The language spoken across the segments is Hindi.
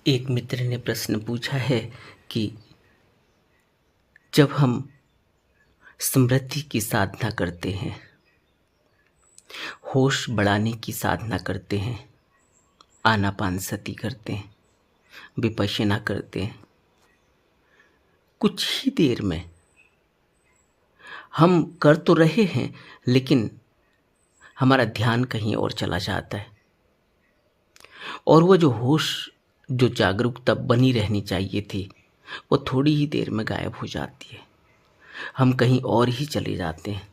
एक मित्र ने प्रश्न पूछा है कि जब हम स्मृति की साधना करते हैं, होश बढ़ाने की साधना करते हैं, आनापानसति करते हैं, विपश्यना करते हैं, कुछ ही देर में हम कर तो रहे हैं, लेकिन हमारा ध्यान कहीं और चला जाता है और वो जो होश, जो जागरूकता बनी रहनी चाहिए थी, वो थोड़ी ही देर में गायब हो जाती है। हम कहीं और ही चले जाते हैं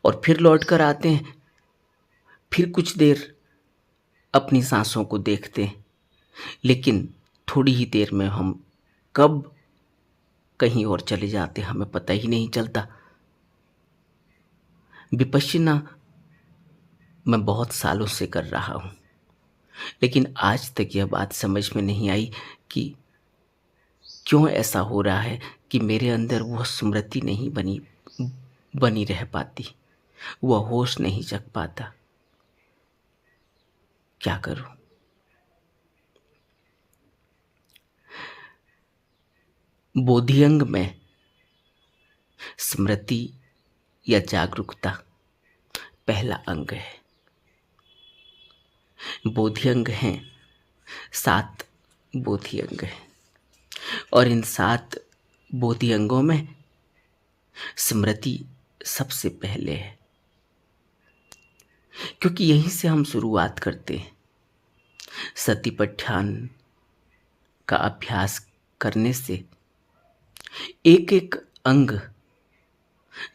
और फिर लौट कर आते हैं। फिर कुछ देर अपनी सांसों को देखते हैं, लेकिन थोड़ी ही देर में हम कब कहीं और चले जाते हैं हमें पता ही नहीं चलता। विपश्यना मैं बहुत सालों से कर रहा हूँ, लेकिन आज तक यह बात समझ में नहीं आई कि क्यों ऐसा हो रहा है कि मेरे अंदर वह स्मृति नहीं बनी रह पाती, वह होश नहीं जग पाता। क्या करूं? बोधियंग में स्मृति या जागरूकता पहला अंग है। बोधियंग हैं 7 बोधियंग हैं और इन 7 बोधियंगों में स्मृति सबसे पहले है, क्योंकि यहीं से हम शुरुआत करते हैं। सतिपट्ठान का अभ्यास करने से एक एक अंग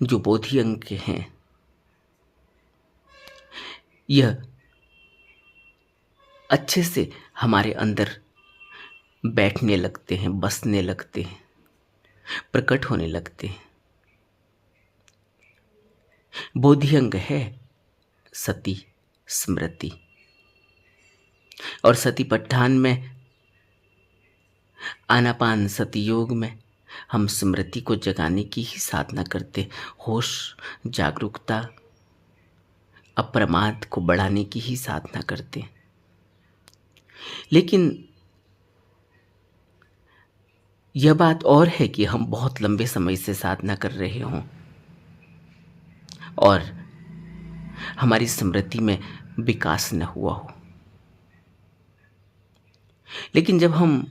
जो बोधि अंग के हैं, यह अच्छे से हमारे अंदर बैठने लगते हैं, बसने लगते हैं, प्रकट होने लगते हैं। बोधि अंग है सति, स्मृति। और सतिपट्ठान में, आनापान सति योग में हम स्मृति को जगाने की ही साधना करते, होश, जागरूकता, अप्रमाद को बढ़ाने की ही साधना करते। लेकिन यह बात और है कि हम बहुत लंबे समय से साधना कर रहे हों और हमारी स्मृति में विकास न हुआ हो। लेकिन जब हम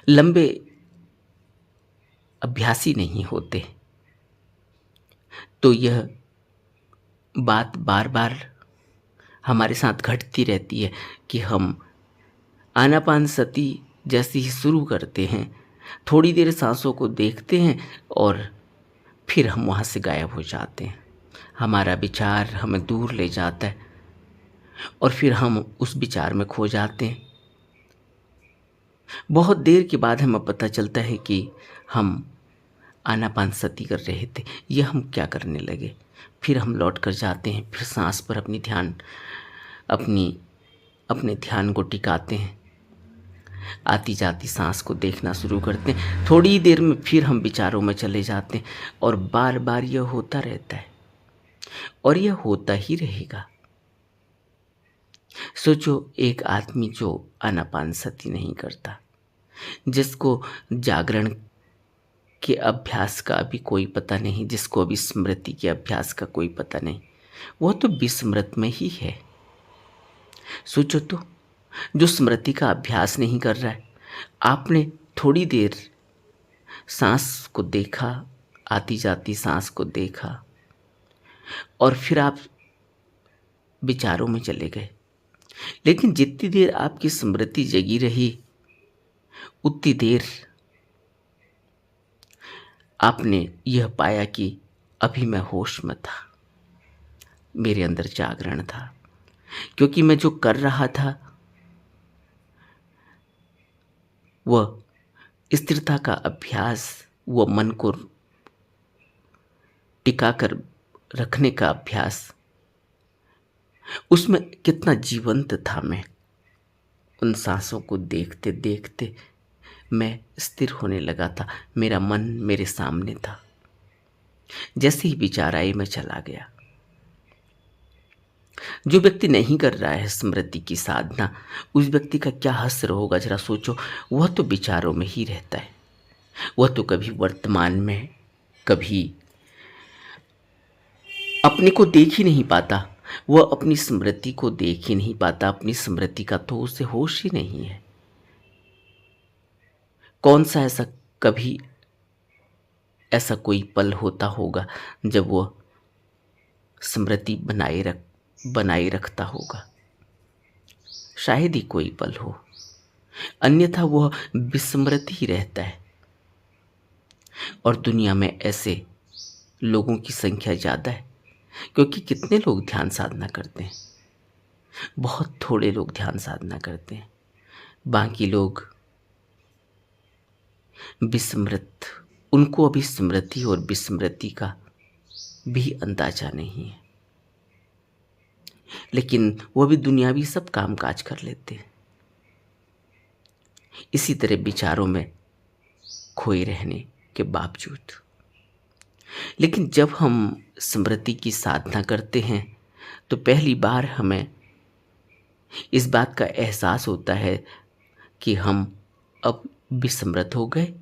लंबे अभ्यासी नहीं होते तो यह बात बार बार हमारे साथ घटती रहती है कि हम आनापान सति जैसे ही शुरू करते हैं, थोड़ी देर सांसों को देखते हैं और फिर हम वहाँ से गायब हो जाते हैं। हमारा विचार हमें दूर ले जाता है और फिर हम उस विचार में खो जाते हैं। बहुत देर के बाद हमें पता चलता है कि हम आनापान सति कर रहे थे, यह हम क्या करने लगे। फिर हम लौट कर जाते हैं, फिर सांस पर अपने ध्यान को टिकाते हैं, आती जाती सांस को देखना शुरू करते हैं। थोड़ी देर में फिर हम विचारों में चले जाते हैं और बार बार यह होता रहता है और यह होता ही रहेगा। सोचो, एक आदमी जो आनापान सति नहीं करता, जिसको जागरण के अभ्यास का अभी कोई पता नहीं, जिसको अभी स्मृति के अभ्यास का कोई पता नहीं, वो तो विस्मृत में ही है। सोचो तो, जो स्मृति का अभ्यास नहीं कर रहा है, आपने थोड़ी देर सांस को देखा, आती जाती सांस को देखा और फिर आप विचारों में चले गए। लेकिन जितनी देर आपकी स्मृति जगी रही, उतनी देर आपने यह पाया कि अभी मैं होश में था, मेरे अंदर जागरण था, क्योंकि मैं जो कर रहा था वह स्थिरता का अभ्यास, वह मन को टिका कर रखने का अभ्यास, उसमें कितना जीवंत था मैं। उन सांसों को देखते देखते मैं स्थिर होने लगा था, मेरा मन मेरे सामने था। जैसे ही विचार आए मैं चला गया। जो व्यक्ति नहीं कर रहा है स्मृति की साधना, उस व्यक्ति का क्या हश्र होगा जरा सोचो। वह तो विचारों में ही रहता है। वह तो कभी वर्तमान में, कभी अपने को देख ही नहीं पाता। वह अपनी स्मृति को देख ही नहीं पाता। अपनी स्मृति का तो उसे होश ही नहीं है। कौन सा ऐसा कभी ऐसा कोई पल होता होगा जब वह स्मृति बनाए रखता होगा। शायद ही कोई पल हो, अन्यथा वह विस्मृत ही रहता है। और दुनिया में ऐसे लोगों की संख्या ज़्यादा है, क्योंकि कितने लोग ध्यान साधना करते हैं? बहुत थोड़े लोग ध्यान साधना करते हैं। बाकी लोग विस्मृत, उनको अभी स्मृति और विस्मृति का भी अंदाजा नहीं है, लेकिन वह भी दुनियावी सब काम काज कर लेते हैं। इसी तरह विचारों में खोए रहने के बावजूद। लेकिन जब हम स्मृति की साधना करते हैं तो पहली बार हमें इस बात का एहसास होता है कि हम अब विस्मृत हो गए,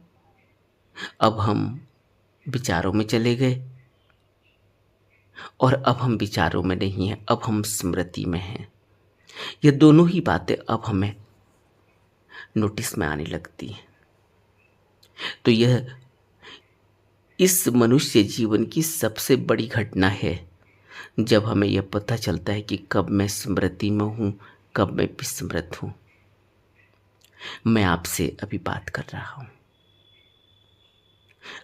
अब हम विचारों में चले गए, और अब हम विचारों में नहीं हैं, अब हम स्मृति में हैं। ये दोनों ही बातें अब हमें नोटिस में आने लगती हैं। तो यह इस मनुष्य जीवन की सबसे बड़ी घटना है, जब हमें यह पता चलता है कि कब मैं स्मृति में हूँ, कब मैं विस्मृत हूँ। मैं आपसे अभी बात कर रहा हूँ,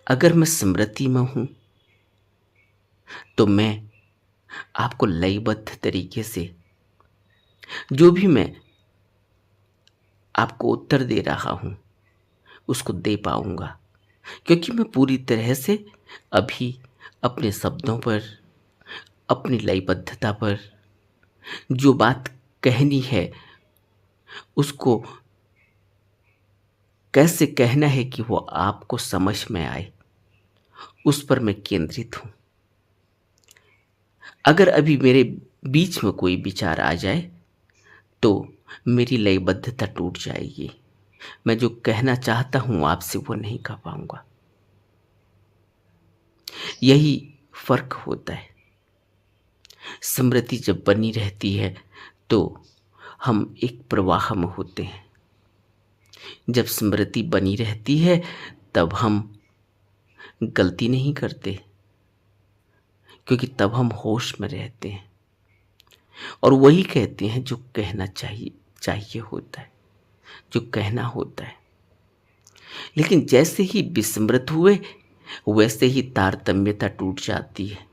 अगर मैं स्मृति में हूँ तो मैं आपको लयबद्ध तरीके से जो भी मैं आपको उत्तर दे रहा हूँ उसको दे पाऊंगा, क्योंकि मैं पूरी तरह से अभी अपने शब्दों पर, अपनी लयबद्धता पर जो बात कहनी है उसको कैसे कहना है कि वो आपको समझ में आए, उस पर मैं केंद्रित हूँ। अगर अभी मेरे बीच में कोई विचार आ जाए तो मेरी लयबद्धता टूट जाएगी। मैं जो कहना चाहता हूँ आपसे वो नहीं कह पाऊंगा। यही फर्क होता है। स्मृति जब बनी रहती है तो हम एक प्रवाह में होते हैं। जब स्मृति बनी रहती है तब हम गलती नहीं करते, क्योंकि तब हम होश में रहते हैं और वही कहते हैं जो कहना चाहिए होता है, जो कहना होता है। लेकिन जैसे ही विस्मृत हुए वैसे ही तारतम्यता टूट जाती है।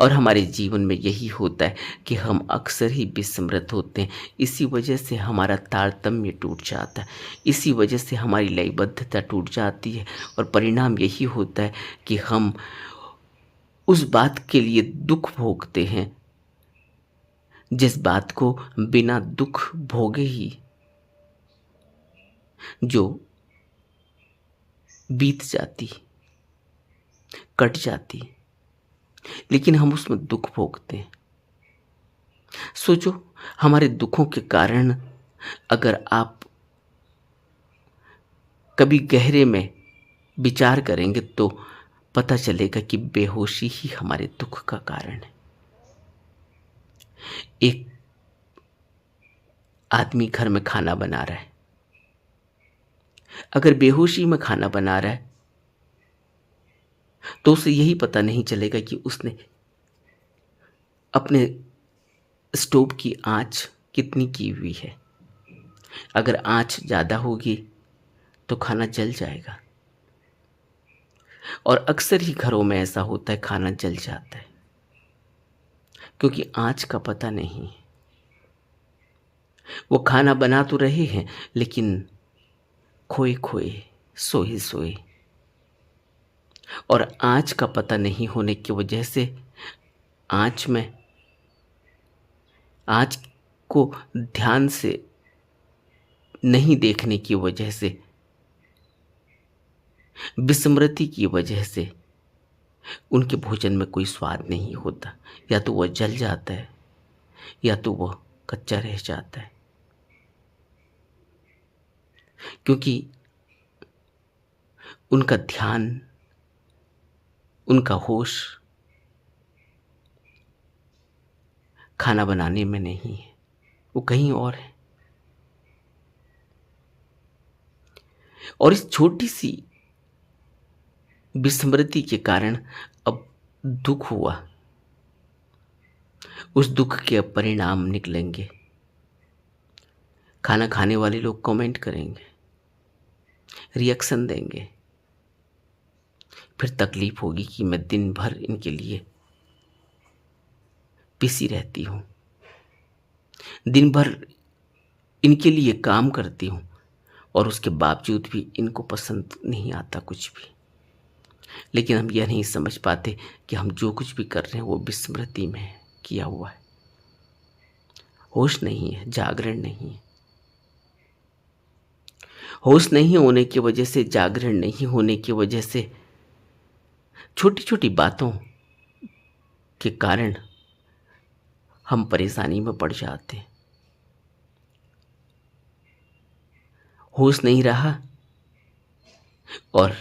और हमारे जीवन में यही होता है कि हम अक्सर ही विस्मृत होते हैं। इसी वजह से हमारा तारतम्य टूट जाता है, इसी वजह से हमारी लयबद्धता टूट जाती है, और परिणाम यही होता है कि हम उस बात के लिए दुख भोगते हैं जिस बात को बिना दुख भोगे ही जो बीत जाती, कट जाती, लेकिन हम उसमें दुख भोगते हैं। सोचो, हमारे दुखों के कारण अगर आप कभी गहरे में विचार करेंगे तो पता चलेगा कि बेहोशी ही हमारे दुख का कारण है। एक आदमी घर में खाना बना रहा है, अगर बेहोशी में खाना बना रहा है तो उसे यही पता नहीं चलेगा कि उसने अपने स्टोव की आंच कितनी की हुई है। अगर आंच ज़्यादा होगी तो खाना जल जाएगा, और अक्सर ही घरों में ऐसा होता है, खाना जल जाता है क्योंकि आंच का पता नहीं है। वो खाना बना तो रहे हैं लेकिन खोए खोए, सोए सोए, और आंच का पता नहीं होने की वजह से आंच को ध्यान से नहीं देखने की वजह से, विस्मृति की वजह से उनके भोजन में कोई स्वाद नहीं होता। या तो वह जल जाता है या तो वह कच्चा रह जाता है, क्योंकि उनका ध्यान, उनका होश खाना बनाने में नहीं है, वो कहीं और है। और इस छोटी सी विस्मृति के कारण अब दुख हुआ, उस दुख के अब परिणाम निकलेंगे। खाना खाने वाले लोग कमेंट करेंगे, रिएक्शन देंगे, फिर तकलीफ होगी कि मैं दिन भर इनके लिए पिसी रहती हूँ, दिन भर इनके लिए काम करती हूँ और उसके बावजूद भी इनको पसंद नहीं आता कुछ भी। लेकिन हम यह नहीं समझ पाते कि हम जो कुछ भी कर रहे हैं वो विस्मृति में किया हुआ है, होश नहीं है, जागरण नहीं है। होश नहीं होने की वजह से, जागरण नहीं होने की वजह से छोटी छोटी बातों के कारण हम परेशानी में पड़ जाते हैं। होश नहीं रहा और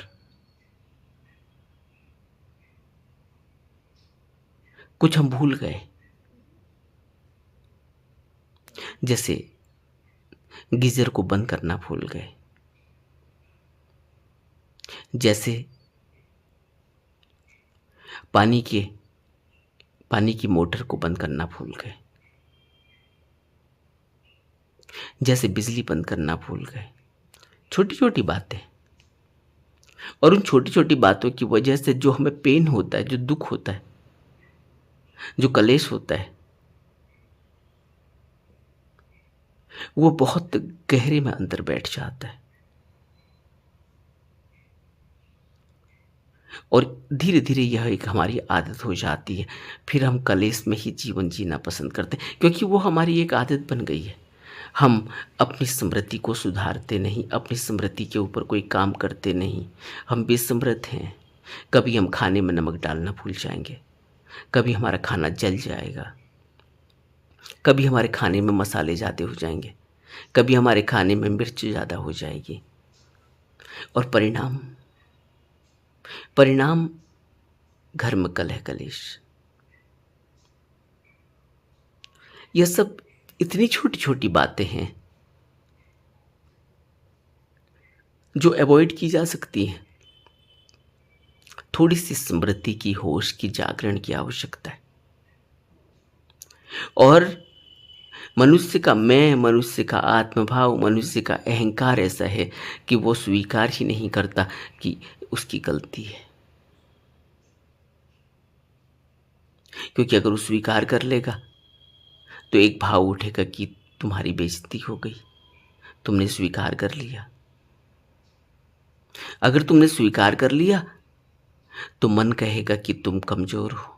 कुछ हम भूल गए, जैसे गीजर को बंद करना भूल गए, जैसे पानी की मोटर को बंद करना भूल गए, जैसे बिजली बंद करना भूल गए। छोटी छोटी बातें, और उन छोटी छोटी बातों की वजह से जो हमें पेन होता है, जो दुख होता है, जो कलेश होता है, वो बहुत गहरे में अंदर बैठ जाता है और धीरे धीरे यह एक हमारी आदत हो जाती है। फिर हम कलेश में ही जीवन जीना पसंद करते हैं, क्योंकि वो हमारी एक आदत बन गई है। हम अपनी स्मृति को सुधारते नहीं, अपनी स्मृति के ऊपर कोई काम करते नहीं, हम विस्मृत हैं। कभी हम खाने में नमक डालना भूल जाएंगे, कभी हमारा खाना जल जाएगा, कभी हमारे खाने में मसाले ज़्यादा हो जाएंगे, कभी हमारे खाने में मिर्च ज़्यादा हो जाएगी, और परिणाम घर में कलह कलेश। यह सब इतनी छोटी छोटी बातें हैं जो अवॉइड की जा सकती हैं। थोड़ी सी स्मृति की, होश की, जागरण की आवश्यकता है। और मनुष्य का मैं, मनुष्य का आत्मभाव, मनुष्य का अहंकार ऐसा है कि वो स्वीकार ही नहीं करता कि उसकी गलती है। क्योंकि अगर वो स्वीकार कर लेगा तो एक भाव उठेगा कि तुम्हारी बेइज्जती हो गई, तुमने स्वीकार कर लिया। अगर तुमने स्वीकार कर लिया तो मन कहेगा कि तुम कमजोर हो।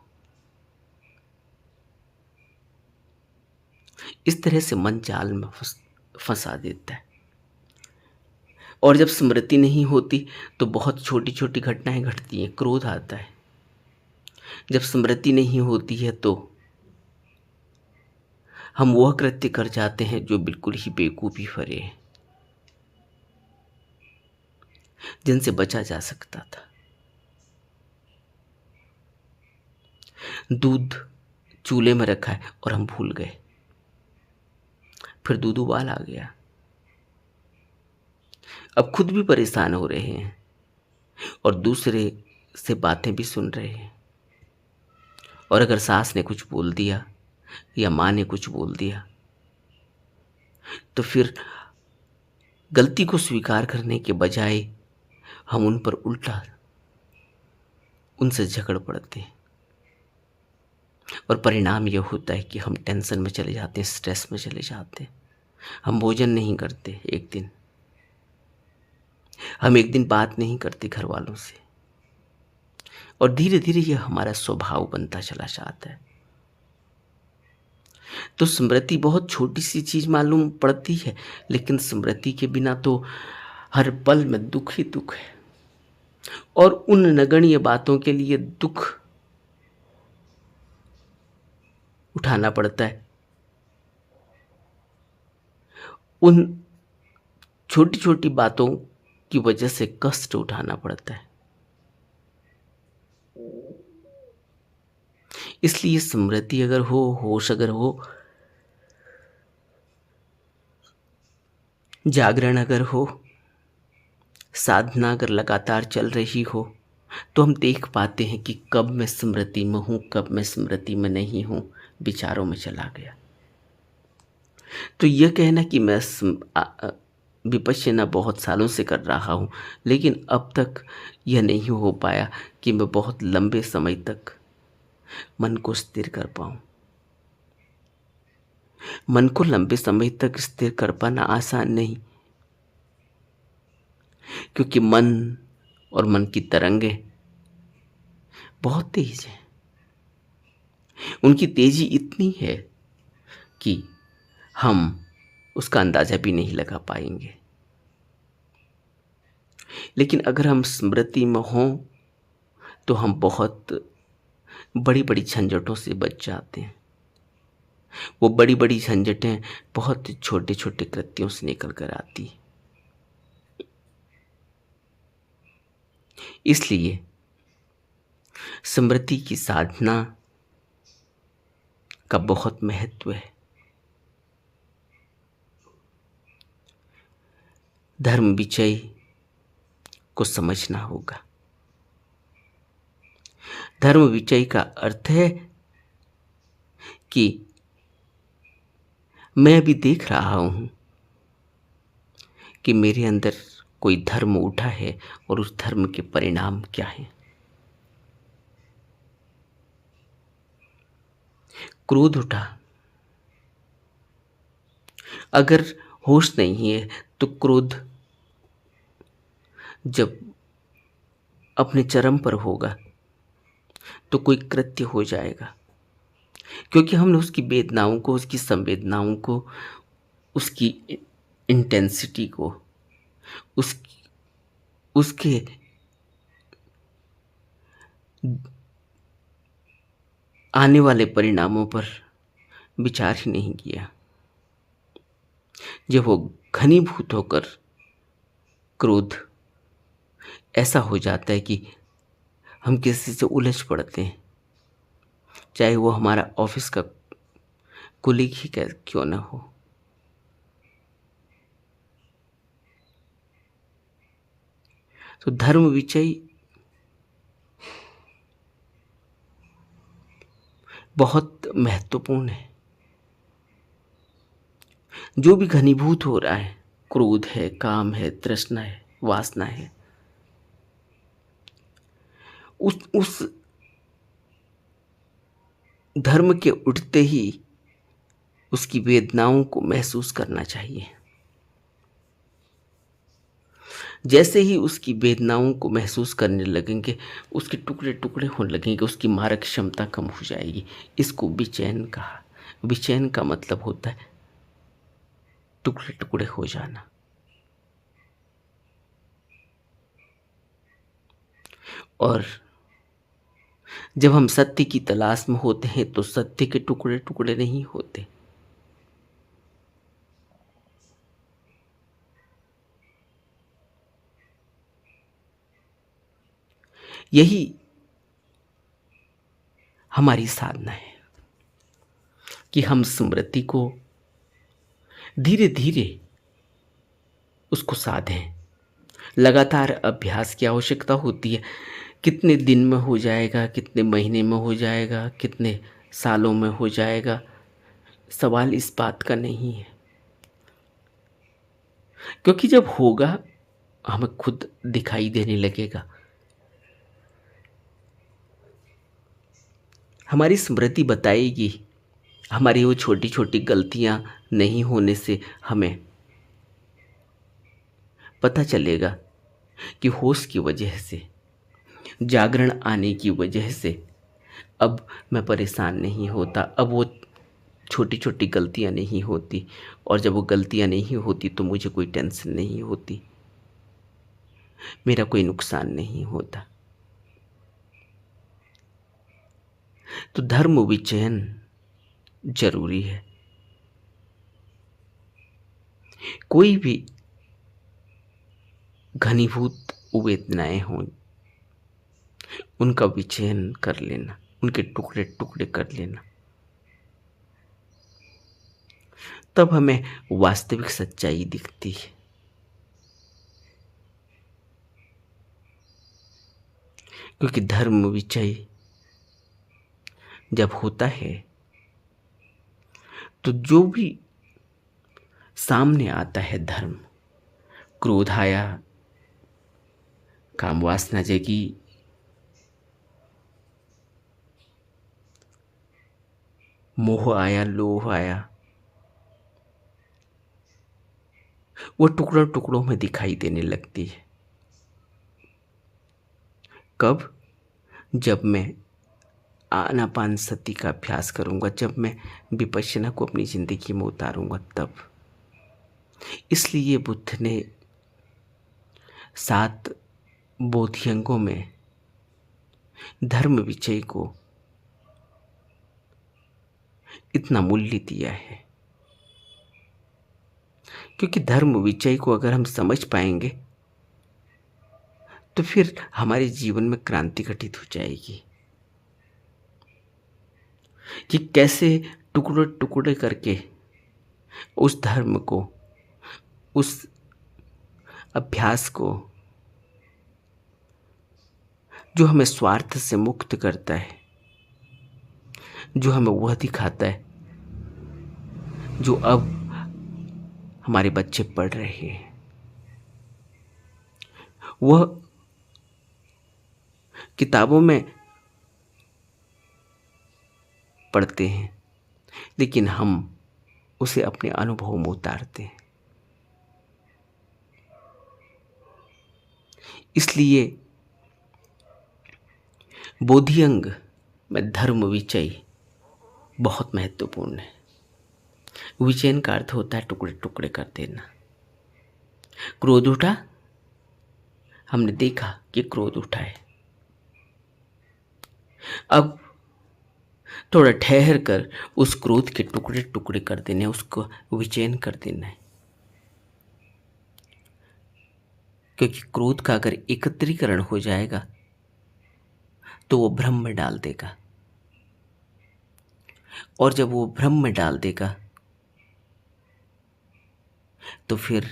इस तरह से मन जाल में फंसा देता है। और जब स्मृति नहीं होती तो बहुत छोटी छोटी घटनाएं घटती हैं, क्रोध आता है। जब स्मृति नहीं होती है तो हम वह कृत्य कर जाते हैं जो बिल्कुल ही बेवकूफ़ी भरे हैं, जिनसे बचा जा सकता था। दूध चूल्हे में रखा है और हम भूल गए, फिर दूध उबाल आ गया। अब खुद भी परेशान हो रहे हैं और दूसरे से बातें भी सुन रहे हैं। और अगर सास ने कुछ बोल दिया या माँ ने कुछ बोल दिया तो फिर गलती को स्वीकार करने के बजाय हम उन पर उल्टा उनसे झगड़ पड़ते हैं। और परिणाम यह होता है कि हम टेंशन में चले जाते हैं, स्ट्रेस में चले जाते हैं। हम भोजन नहीं करते एक दिन, हम एक दिन बात नहीं करते घर वालों से, और धीरे धीरे यह हमारा स्वभाव बनता चला जाता है। तो स्मृति बहुत छोटी सी चीज मालूम पड़ती है, लेकिन स्मृति के बिना तो हर पल में दुख ही दुख है। और उन नगण्य बातों के लिए दुख उठाना पड़ता है उन छोटी छोटी बातों की वजह से कष्ट उठाना पड़ता है। इसलिए स्मृति अगर हो, होश अगर हो, जागरण अगर हो, साधना अगर लगातार चल रही हो, तो हम देख पाते हैं कि कब मैं स्मृति में हूँ, कब मैं स्मृति में नहीं हूँ, विचारों में चला गया। तो यह कहना कि मैं विपश्यना बहुत सालों से कर रहा हूँ, लेकिन अब तक यह नहीं हो पाया कि मैं बहुत लंबे समय तक मन को स्थिर कर पाऊँ। मन को लंबे समय तक स्थिर कर पाना आसान नहीं, क्योंकि मन और मन की तरंगे बहुत तेज हैं। उनकी तेजी इतनी है कि हम उसका अंदाजा भी नहीं लगा पाएंगे। लेकिन अगर हम स्मृति में हों तो हम बहुत बड़ी बड़ी झंझटों से बच जाते हैं। वो बड़ी बड़ी झंझटें बहुत छोटे छोटे कृत्यों से निकल कर आती हैं। इसलिए स्मृति की साधना का बहुत महत्व है। धर्म विषय को समझना होगा। धर्म विषय का अर्थ है कि मैं भी देख रहा हूं कि मेरे अंदर कोई धर्म उठा है और उस धर्म के परिणाम क्या हैं। क्रोध उठा, अगर होश नहीं है तो क्रोध जब अपने चरम पर होगा तो कोई कृत्य हो जाएगा, क्योंकि हमने उसकी वेदनाओं को, उसकी संवेदनाओं को, उसकी इंटेंसिटी को, उस उसके आने वाले परिणामों पर विचार ही नहीं किया। जब वो घनीभूत होकर क्रोध ऐसा हो जाता है कि हम किसी से उलझ पड़ते हैं, चाहे वो हमारा ऑफिस का कुलीग ही क्यों ना हो। तो धर्म विषय बहुत महत्वपूर्ण है। जो भी घनीभूत हो रहा है, क्रोध है, काम है, तृष्णा है, वासना है, उस धर्म के उठते ही उसकी वेदनाओं को महसूस करना चाहिए। जैसे ही उसकी वेदनाओं को महसूस करने लगेंगे, उसके टुकड़े टुकड़े होने लगेंगे, उसकी मारक क्षमता कम हो जाएगी। इसको विचैन कहा। विचैन का मतलब होता है टुकड़े टुकड़े हो जाना। और जब हम सत्य की तलाश में होते हैं तो सत्य के टुकड़े टुकड़े नहीं होते। यही हमारी साधना है कि हम स्मृति को धीरे धीरे उसको साधें। लगातार अभ्यास की आवश्यकता होती है। कितने दिन में हो जाएगा, कितने महीने में हो जाएगा, कितने सालों में हो जाएगा, सवाल इस बात का नहीं है, क्योंकि जब होगा हमें खुद दिखाई देने लगेगा। हमारी स्मृति बताएगी, हमारी वो छोटी छोटी गलतियां नहीं होने से हमें पता चलेगा कि होश की वजह से, जागरण आने की वजह से अब मैं परेशान नहीं होता। अब वो छोटी छोटी गलतियां नहीं होती, और जब वो गलतियां नहीं होती तो मुझे कोई टेंशन नहीं होती, मेरा कोई नुकसान नहीं होता। तो धर्म विचयन जरूरी है। कोई भी घनीभूत वेदनाएं हों, उनका विचयन कर लेना, उनके टुकड़े टुकड़े कर लेना, तब हमें वास्तविक सच्चाई दिखती है। क्योंकि धर्म विचय जब होता है तो जो भी सामने आता है धर्म, क्रोध आया, काम वासना जगी, मोह आया, लोभ आया, वो टुकड़ों टुकड़ों में दिखाई देने लगती है। कब? जब मैं आनापानसति का अभ्यास करूंगा, जब मैं विपश्यना को अपनी जिंदगी में उतारूंगा, तब। इसलिए बुद्ध ने 7 बोधिअंगों में धर्म विचय को इतना मूल्य दिया है। क्योंकि धर्म विचय को अगर हम समझ पाएंगे तो फिर हमारे जीवन में क्रांति घटित हो जाएगी कि कैसे टुकड़े टुकड़े करके उस धर्म को, उस अभ्यास को जो हमें स्वार्थ से मुक्त करता है, जो हमें वह दिखाता है जो अब हमारे बच्चे पढ़ रहे हैं, वह किताबों में पढ़ते हैं, लेकिन हम उसे अपने अनुभव में उतारते हैं। इसलिए बोधिअंग में धर्म विचय बहुत महत्वपूर्ण है। विचयन का अर्थ होता है टुकड़े टुकड़े कर देना। क्रोध उठा, हमने देखा कि क्रोध उठा है, अब थोड़ा ठहर कर उस क्रोध के टुकड़े टुकड़े कर देने, उसको विचयन कर देना है। क्योंकि क्रोध का अगर एकत्रीकरण हो जाएगा तो वो भ्रम में डाल देगा, और जब वो भ्रम में डाल देगा तो फिर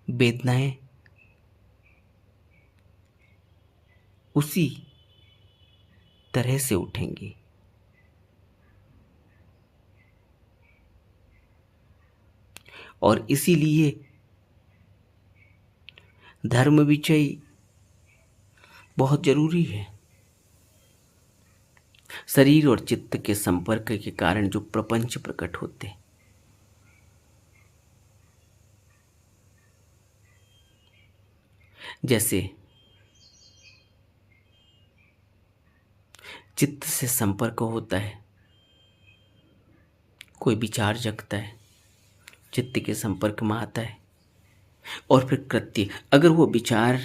वेदनाएं उसी तरह से उठेंगी। और इसीलिए धर्म विचय बहुत जरूरी है। शरीर और चित्त के संपर्क के कारण जो प्रपंच प्रकट होते हैं, जैसे चित्त से संपर्क होता है, कोई विचार जगता है, चित्त के संपर्क में आता है, और फिर कृत्य, अगर वो विचार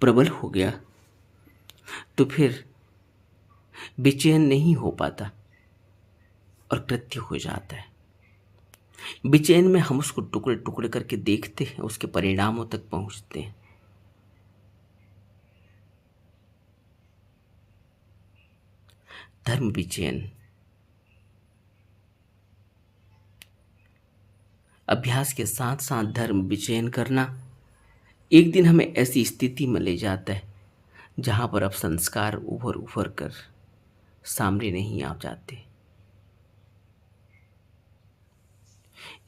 प्रबल हो गया तो फिर विचयन नहीं हो पाता और कृत्य हो जाता है। विचयन में हम उसको टुकड़े टुकड़े करके देखते हैं, उसके परिणामों तक पहुंचते हैं। धर्म विचयन अभ्यास के साथ साथ धर्म विचयन करना एक दिन हमें ऐसी स्थिति में ले जाता है जहां पर अब संस्कार उभर उभर कर सामने नहीं आ जाते।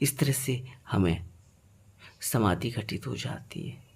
इस तरह से हमें समाधि घटित हो जाती है।